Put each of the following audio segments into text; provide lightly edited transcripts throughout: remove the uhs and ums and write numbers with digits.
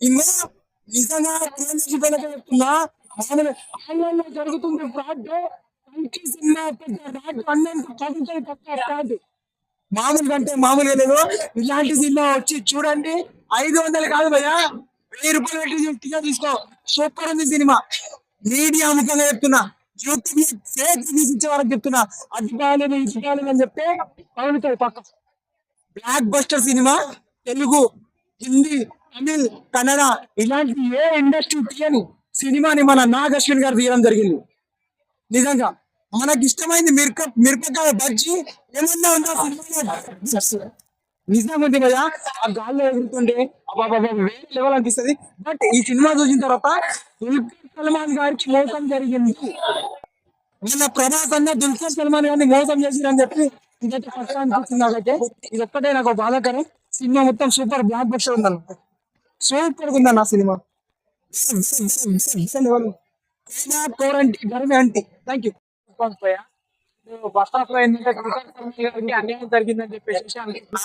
ఇంకా నిజంగా చెప్తున్నా, ఆన్లైన్ లో జరుగుతుంది ఫ్రాడ్. సినిమా పెద్ద ఫ్రాడ్ కాదు, మామూలుగా అంటే మామూలుగా లేదు. ఇలాంటి సినిమా వచ్చి చూడండి, 500 కాదు భయ్యా, 1000 రూపాయలు పెట్టి తీసుకో. సూపర్ ఉంది సినిమా. మీడియా ముఖంగా చెప్తున్నా, యూట్యూబ్ ఫేక్ తీసిచ్చే వాళ్ళకి చెప్తున్నా, అది బాగాలేదు ఇది బాగాలేదు అని చెప్తే పవన్ పక్క block buster cinema. Telugu, Hindi, Tamil, Kannada ఇలాంటి ఏ ఇండస్ట్రీ తీయని సినిమాని మన నాగ్ అశ్విన్ గారు తీయడం జరిగింది. నిజంగా మనకి ఇష్టమైంది మిరపకాయ బజ్జి ఏమన్నా ఉందా సినిమాలో? నిజంగా ఉంది కదా, ఆ గాల్లో ఎగురుతుంటే వేరే లెవెల్ అనిపిస్తుంది. బట్ ఈ సినిమా చూసిన తర్వాత దుల్కర్ సల్మాన్ గారికి మోసం జరిగింది. నిన్న ప్రభాస్ అన్న దుల్కర్ సల్మాన్ గారిని మోసం చేసిరని చెప్పి ఇదైతే ఫస్ట్ అనిపిస్తుంది నాకైతే. ఇది ఒక్కటే నాకు బాధాకరం. సినిమా మొత్తం సూపర్ బ్లాక్ బస్టర్ ఉందన్న, సూపర్ ఉందన్న cinema. Thank you. First half లో ఏంటంటే అన్యాయం జరిగిందని చెప్పేసి అనుకుంటున్నా.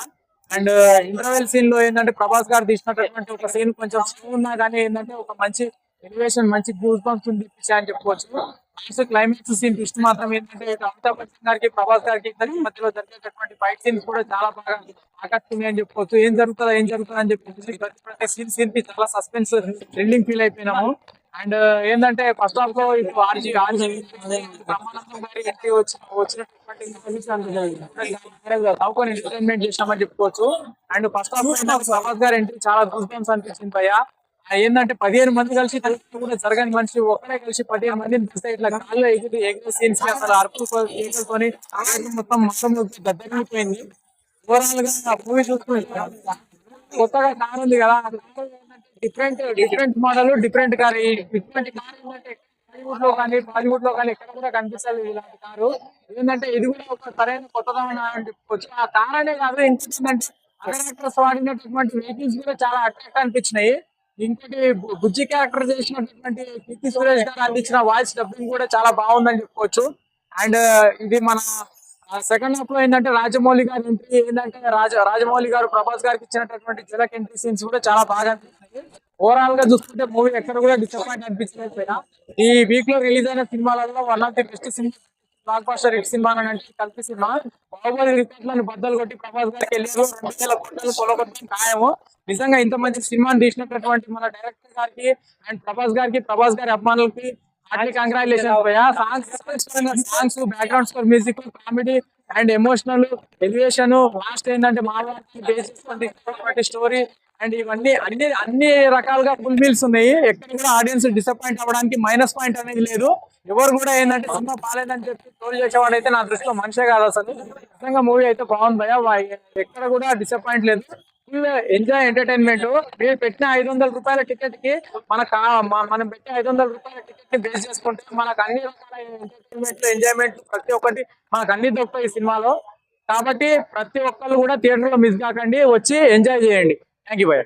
అండ్ ఇంటర్వెల్ సీన్ లో ఏంటంటే ప్రభాస్ గారు తీసినటువంటి ఒక సీన్ కొంచెం స్లో ఉన్నా కానీ ఏంటంటే ఒక మంచి ఎలివేషన్, మంచి గూస్ బంప్స్ ఉంది అని చెప్పుకోవచ్చు. లాస్ట్ క్లైమాక్స్ సీన్ ట్విస్ట్ మాత్రం ఏంటంటే అమితాబ్ బచ్చన్ గారికి, ప్రభాస్ గారికి ఇద్దరికి మధ్యలో జరిగేటటువంటి ఫైట్ సీన్స్ కూడా చాలా బాగా ఆకట్టుకుంది అని చెప్పుకోవచ్చు. ఏం జరుగుతుంది అని చెప్పేసి ప్రతి సీన్ కి చాలా సస్పెన్స్, థ్రిల్లింగ్ ఫీల్ అయిపోయినాము. అండ్ ఏంటంటే ఫస్ట్ హాఫ్ లో ఇప్పుడు బ్రహ్మానందం గారి ఎంట్రీ వచ్చినటువంటి ఎంటర్టైన్మెంట్ చేసినామని చెప్పుకోవచ్చు. అండ్ ఫస్ట్ హాఫ్ లో ప్రభాస్ గారి ఎంట్రీ చాలా గూస్ బంప్స్ అనిపించింది భయ్యా. ఏంటంటే 15 మంది కలిసి కూడా జరగని మనిషి ఒక్కడే కలిసి 15 మందిని చూస్తే ఇట్లా కాళ్ళు ఎగిరి సీన్స్ అసలు అరుపుకొని మొత్తం గద్దరిపోయింది. ఓవరాల్ గా మూవీ చూసుకుని కొత్తగా కార్ ఉంది కదా, డిఫరెంట్ మోడల్, డిఫరెంట్ కార్. ఇటువంటి కార్ ఏంటంటే హాలీవుడ్ లో కానీ బాలీవుడ్ లో కానీ ఎక్కడ కూడా కనిపిస్తుంది ఇలాంటి కారు. ఏంటంటే ఇది కూడా ఒక సరైన కొత్తదనం అని చెప్పుకోవచ్చు. ఆ కార్ అనే కాదు, ఏంటంటే అదర్ యాక్టర్స్ వాడినటువంటి వెహికల్స్ కూడా చాలా అట్రాక్ట్ అనిపించినాయి. ఇంకోటి బుజ్జి క్యారెక్టర్ చేసినటువంటి కీర్తి సురేష్ గారు అందించిన వాయిస్ డబ్బింగ్ కూడా చాలా బాగుందని చెప్పుకోవచ్చు. అండ్ ఇది మన సెకండ్ హాఫ్ లో ఏంటంటే రాజమౌళి గారి ఎంట్రీ ఏంటంటే రాజమౌళి గారు ప్రభాస్ గారికి ఇచ్చినటువంటి జలక్ ఎంట్రీ సీన్స్ కూడా చాలా బాగా అనిపిస్తున్నాయి. ఓవరాల్ గా చూసుకుంటే మూవీ ఎక్కడ కూడా డిసప్పాయింట్ అనిపించలేకపోయినా ఈ వీక్ లో రిలీజ్ అయిన సినిమాలలో one of the best cinema, block buster hit cinema అంటే కలిపి సినిమా. బాహుబలి రికార్డులను బద్దలు కొట్టి ప్రభాస్ గారికి వెళ్ళారు 2000 కోట్లు కొలగొట్టడం ఖాయము. నిజంగా ఇంత మంచి సినిమాని తీసినటువంటి మన డైరెక్టర్ గారికి అండ్ ప్రభాస్ గారి అభిమానులకి hearty congratulations. Songs, background score, music, comedy and emotional elevation, last ఏంటంటే మావాడికి బేసిస్ స్టోరీ అండ్ ఇవన్నీ అన్ని రకాలుగా ఫుల్ మీల్స్ ఉన్నాయి. ఎక్కడ కూడా ఆడియన్స్ డిసప్పాయింట్ అవ్వడానికి మైనస్ పాయింట్ అనేది లేదు. ఎవరు కూడా ఏంటంటే సినిమా బాగాలేదని చెప్పి ట్రోల్ చేసేవాడు అయితే నా దృష్టిలో మనిషే కాదు అసలు. నిజంగా మూవీ అయితే బాగుంది భయ, ఎక్కడ కూడా డిసప్పాయింట్ లేదు. Full enjoy, entertainment. మీరు పెట్టిన 500 రూపాయల టికెట్ కి మనం పెట్టిన 500 రూపాయల టికెట్ ని బేస్ చేసుకుంటే మనకు అన్ని రకాల ఎంటర్టైన్మెంట్, ఎంజాయ్మెంట్ ప్రతి ఒక్కటి మనకు అన్ని దొరుకుతాయి ఈ సినిమాలో. కాబట్టి ప్రతి ఒక్కరు కూడా థియేటర్ లో మిస్ కాకండి, వచ్చి ఎంజాయ్ చేయండి. థ్యాంక్ యూ భయ్య.